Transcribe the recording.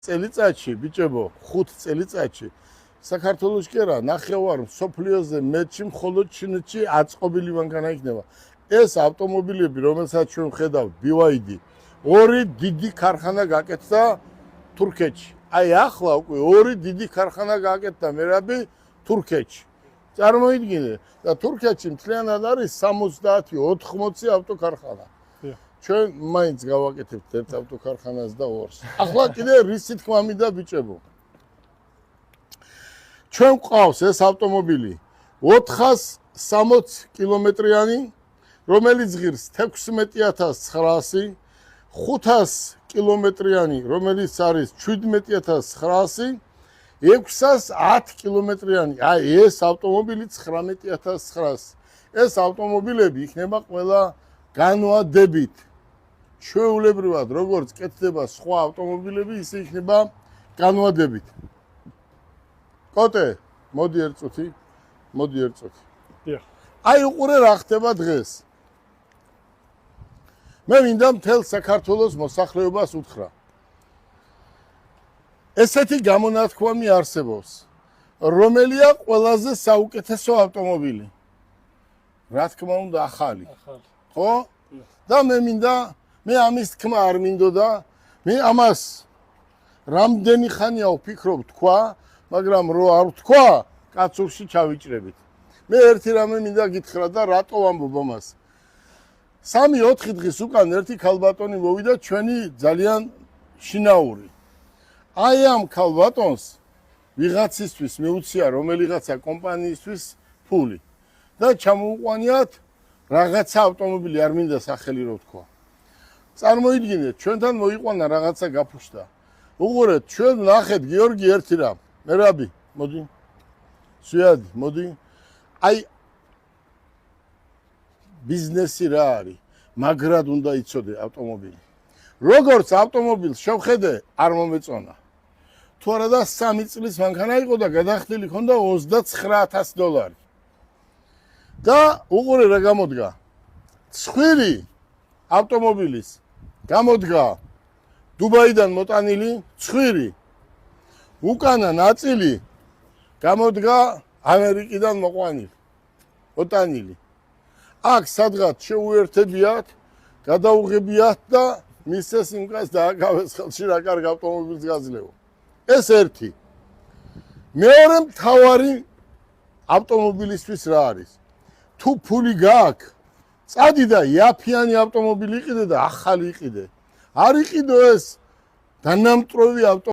წელიწადში, ბიჭებო, 5 წელიწადში საქართველოს კი არა, ნახევარ სოფლიოზე მეტში მხოლოდ ჩინეთში აწყობილი მანქანა იქნება. ეს ავტომობილები, რომელსაც ჩვენ ვხედავთ, BYD, ორი დიდი ქარხანა გაკეთდა თურქეთში. აი ახლა უკვე ორი დიდი ქარხანა გააკეთდა მერაბი თურქეთში. წარმოიდგინე და თურქეთში მთლიანად არის 70-80 ავტოქარხანა. ჩვენ მაინც გავაკეთებთ ერთ ავტოქარხანას და ორს. ახლა კიდე რისი თქმა მინდა ბიჭებო. ჩვენ გვყავს ეს ავტომობილი 460 კილომეტრიანი, რომელიც ღირს 16900, 500 კილომეტრიანი, რომელიც არის 17900, 610 კილომეტრიანი, აი ეს ავტომობილი 19900. ეს ავტომობილები იქნება ყველა განვადებით. ჩვეულებრივად, როგორც კეთდება სხვა ავტომობილები, ისე იქნება განვადებით. კოტე, მოდი ერთ წუთი. აი უყურე რა ხდება დღეს. მე მინდა მთელ საქართველოს მოსახლეობას უთხრა. ესეთი გამონათქვამი არსებობს, რომელია ყველაზე საუკეთესო ავტომობილი. რა თქმა უნდა, ახალი. ხო? და მე ამის თქმა არ მინდოდა, მე ამას რამდენი ხანია ვფიქრობ თქვა, მაგრამ რო არ ვთქვა, კაცურში ჩავიჭრებით. მე ერთი რამე მინდა გითხრა და რატო ვამბობ ამას. 3-4 დღის უკან ერთი ქალბატონი მოვიდა ჩვენი ძალიან შინაური. აი ამ ქალბატონს ვიღაცისთვის მეუცია რომელიღაცა კომპანიისთვის ფული და ჩამოუყვანიათ რაღაცა ავტომობილი, არ მინდა სახელი რო ვთქვა. წარმოიდგინეთ, ჩვენთან მოიყვანა რაღაცა გაფუშტა. უყურეთ, ჩვენ ვნახეთ გიორგი ერთი რამ. მერაბი, მოდი. სვიადი, მოდი. აი ბიზნესი რა არის? მაგრად უნდა იცოდე ავტომობილი. როგორც ავტომობილს შევხედე, არ მომეწონა. თუ არა და 3 წლის მანქანა იყო და გადახდილი ქონდა $29000. და უყურე რა გამოდგა. ცხვირი ავტომობილის გამოდგა დუბაიდან მოტანილი ცხვირი. უკანა ნაწილი გამოდგა ამერიკიდან მოტანილი. აქ სადღაც შეუერთებიათ, გადაუღებიათ და მისცეს იმკაც დააკავეს ხელში რა კარგ ავტომობილს გაძლევო. ეს ერთი. მეორე მთავარი ავტომობილისთვის რა არის? თუ ფული გააქვს, წადი და იაფიანი ავტომობილი იყიდე და ახალი იყიდე. არ იყიდო ეს დანამტვრევი ავტომობილი.